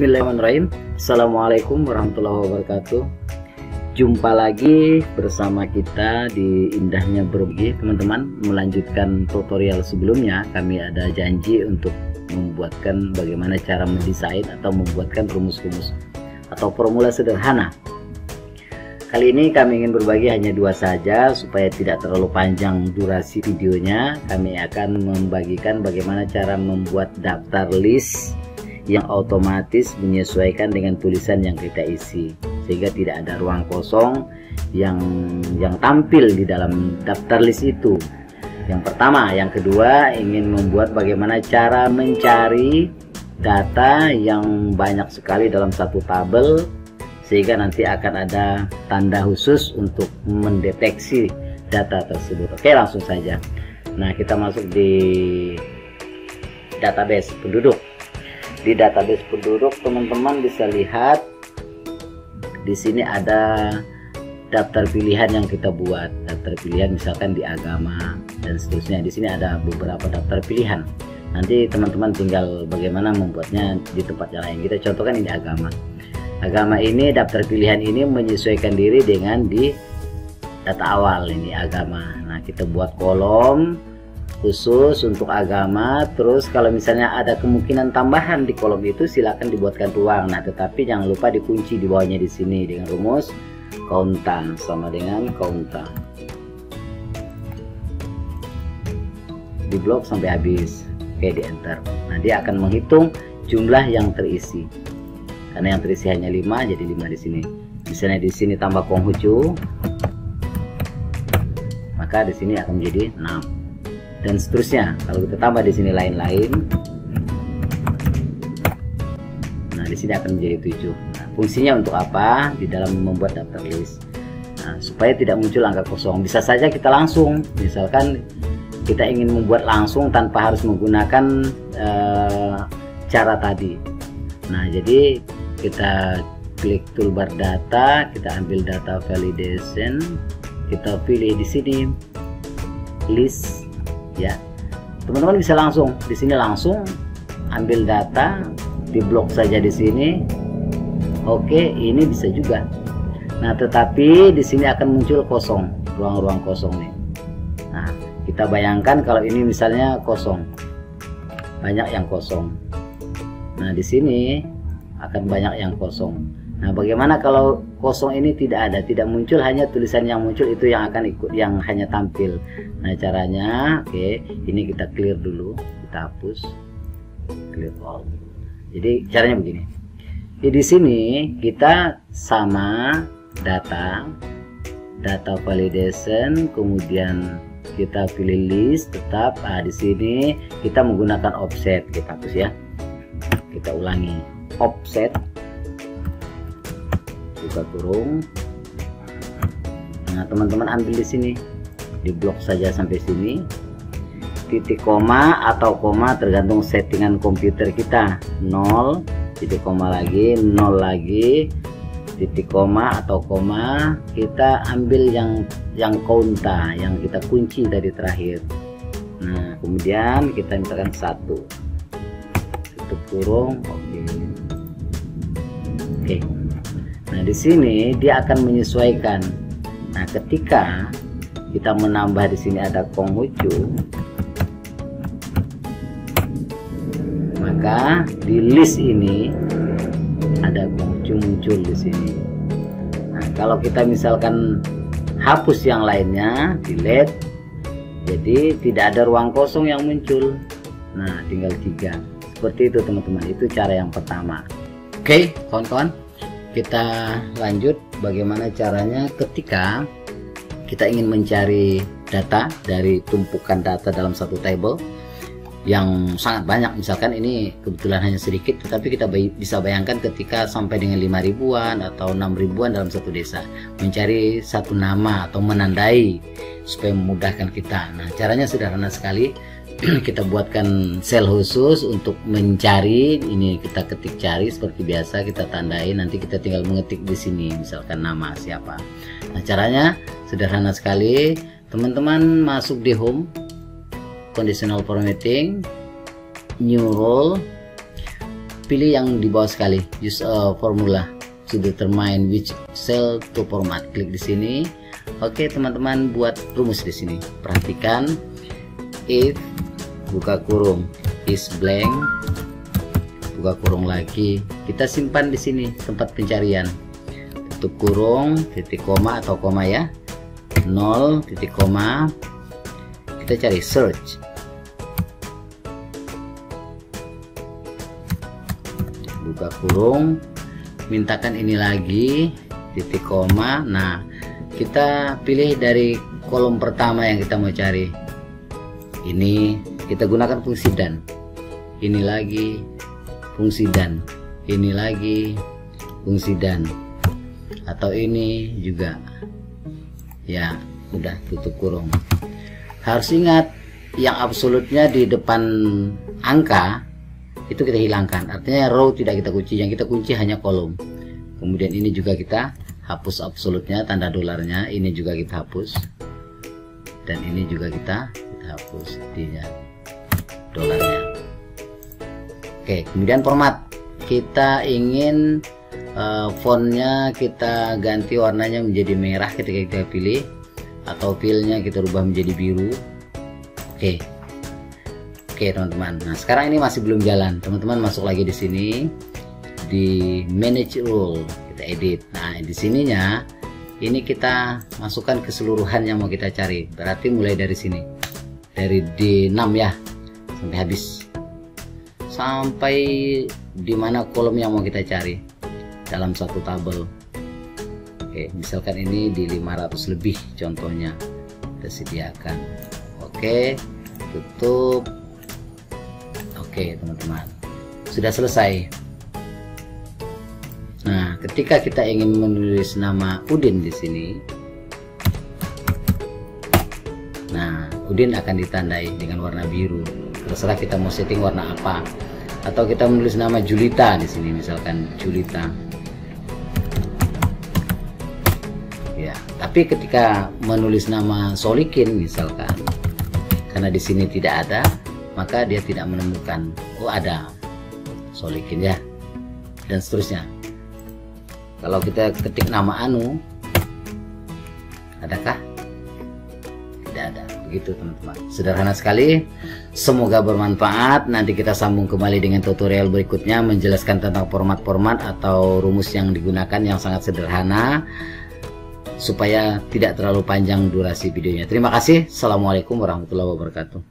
Bismillahirrahmanirrahim. Assalamualaikum warahmatullahi wabarakatuh. Jumpa lagi bersama kita di Indahnya Berbagi, teman-teman. Melanjutkan tutorial sebelumnya, kami ada janji untuk membuatkan bagaimana cara mendesain atau membuatkan rumus-rumus atau formula sederhana. Kali ini kami ingin berbagi hanya dua saja supaya tidak terlalu panjang durasi videonya. Kami akan membagikan bagaimana cara membuat daftar list yang otomatis menyesuaikan dengan tulisan yang kita isi, sehingga tidak ada ruang kosong yang tampil di dalam daftar list itu. Yang pertama. Yang kedua, ingin membuat bagaimana cara mencari data yang banyak sekali dalam satu tabel, sehingga nanti akan ada tanda khusus untuk mendeteksi data tersebut. Oke, langsung saja. Nah, kita masuk di database penduduk. Di database penduduk, teman-teman bisa lihat di sini ada daftar pilihan yang kita buat. Daftar pilihan misalkan di agama dan seterusnya. Di sini ada beberapa daftar pilihan. Nanti teman-teman tinggal bagaimana membuatnya di tempat yang lain. Kita contohkan ini agama. Agama ini, daftar pilihan ini menyesuaikan diri dengan di data awal ini agama. Nah, kita buat kolom khusus untuk agama. Terus kalau misalnya ada kemungkinan tambahan di kolom itu, silakan dibuatkan ruang. Nah, tetapi jangan lupa dikunci di bawahnya di sini dengan rumus kontan sama dengan kontan. Di blok sampai habis. Oke, di enter. Nah, dia akan menghitung jumlah yang terisi. Karena yang terisi hanya 5, jadi 5 di sini. Misalnya di sini tambah Konghucu, maka di sini akan menjadi 6. Dan seterusnya. Kalau kita tambah di sini lain-lain, nah di sini akan menjadi 7. Nah, fungsinya untuk apa? Di dalam membuat daftar list. Nah, supaya tidak muncul angka kosong. Bisa saja kita langsung, misalkan kita ingin membuat langsung tanpa harus menggunakan cara tadi. Nah, jadi kita klik toolbar data, kita ambil data validation, kita pilih di sini list. Ya, teman-teman bisa langsung di sini langsung ambil data, di blok saja di sini. Oke, ini bisa juga. Nah, tetapi di sini akan muncul kosong, ruang-ruang kosong nih. Nah, kita bayangkan kalau ini misalnya kosong, banyak yang kosong. Nah, di sini akan banyak yang kosong. Nah, bagaimana kalau kosong ini tidak ada, tidak muncul, hanya tulisan yang muncul itu yang akan ikut, yang hanya tampil. Nah, caranya, oke, ini kita clear dulu, kita hapus, clear all. Jadi caranya begini. Di sini kita sama data validation, kemudian kita pilih list tetap. Di sini kita menggunakan offset, kita hapus ya. Kita ulangi, offset. Buka kurung. Nah, teman-teman ambil di sini, di blok saja sampai sini. Titik koma atau koma tergantung settingan komputer kita. 0, titik koma lagi, 0 lagi, titik koma atau koma. Kita ambil yang konta, yang kita kunci dari terakhir. Nah, kemudian kita misalkan 1, tutup kurung. Oke. Nah, di sini dia akan menyesuaikan. Nah, ketika kita menambah di sini ada Konghucu, maka di list ini ada Konghucu muncul di sini. Nah, kalau kita misalkan hapus yang lainnya, delete, jadi tidak ada ruang kosong yang muncul. Nah, tinggal 3. Seperti itu, teman-teman. Itu cara yang pertama. Oke, kawan-kawan. Kita lanjut bagaimana caranya ketika kita ingin mencari data dari tumpukan data dalam satu table yang sangat banyak. Misalkan ini kebetulan hanya sedikit, tetapi kita bisa bayangkan ketika sampai dengan 5 ribuan atau 6 ribuan dalam satu desa, mencari satu nama atau menandai supaya memudahkan kita. Nah, caranya sederhana sekali. Kita buatkan sel khusus untuk mencari. Ini kita ketik cari seperti biasa, kita tandai, nanti kita tinggal mengetik di sini misalkan nama siapa. Nah, caranya sederhana sekali. Teman-teman masuk di home, conditional formatting, new role, pilih yang di bawah sekali, use a formula to determine which cell to format. Klik di sini. Oke teman-teman, buat rumus di sini. Perhatikan, if buka kurung is blank, buka kurung lagi, kita simpan di sini tempat pencarian, tutup kurung, titik koma atau koma ya, 0 titik koma, kita cari search, buka kurung, mintakan ini lagi, titik koma. Nah, kita pilih dari kolom pertama yang kita mau cari. Ini kita gunakan fungsi dan. Ini lagi fungsi dan. Ini lagi fungsi dan. Atau ini juga. Ya, udah tutup kurung. Harus ingat yang absolutnya di depan angka itu kita hilangkan. Artinya row tidak kita kunci, yang kita kunci hanya kolom. Kemudian ini juga kita hapus absolutnya, tanda dolarnya, ini juga kita hapus, dan ini juga kita hapus artinya dolarnya. Oke, kemudian format, kita ingin fontnya kita ganti warnanya menjadi merah ketika kita pilih, atau fillnya kita rubah menjadi biru. Oke teman-teman. Nah sekarang ini masih belum jalan, teman-teman masuk lagi di sini di manage rule, kita edit. Nah di sininya ini kita masukkan keseluruhan yang mau kita cari, berarti mulai dari sini, dari D6 ya sampai habis, sampai di mana kolom yang mau kita cari dalam satu tabel. Oke, misalkan ini di 500 lebih contohnya kita sediakan. Oke, tutup. Oke teman-teman, sudah selesai. Nah, ketika kita ingin menulis nama Udin di sini, nah Udin akan ditandai dengan warna biru. Terserah kita mau setting warna apa. Atau kita menulis nama Julita di sini, misalkan Julita. Ya, tapi ketika menulis nama Solikin misalkan, karena di sini tidak ada, maka dia tidak menemukan. Oh ada Solikin ya, dan seterusnya. Kalau kita ketik nama Anu, adakah? Tidak ada. Begitu teman-teman. Sederhana sekali. Semoga bermanfaat. Nanti kita sambung kembali dengan tutorial berikutnya menjelaskan tentang format-format atau rumus yang digunakan yang sangat sederhana, supaya tidak terlalu panjang durasi videonya. Terima kasih. Assalamualaikum warahmatullahi wabarakatuh.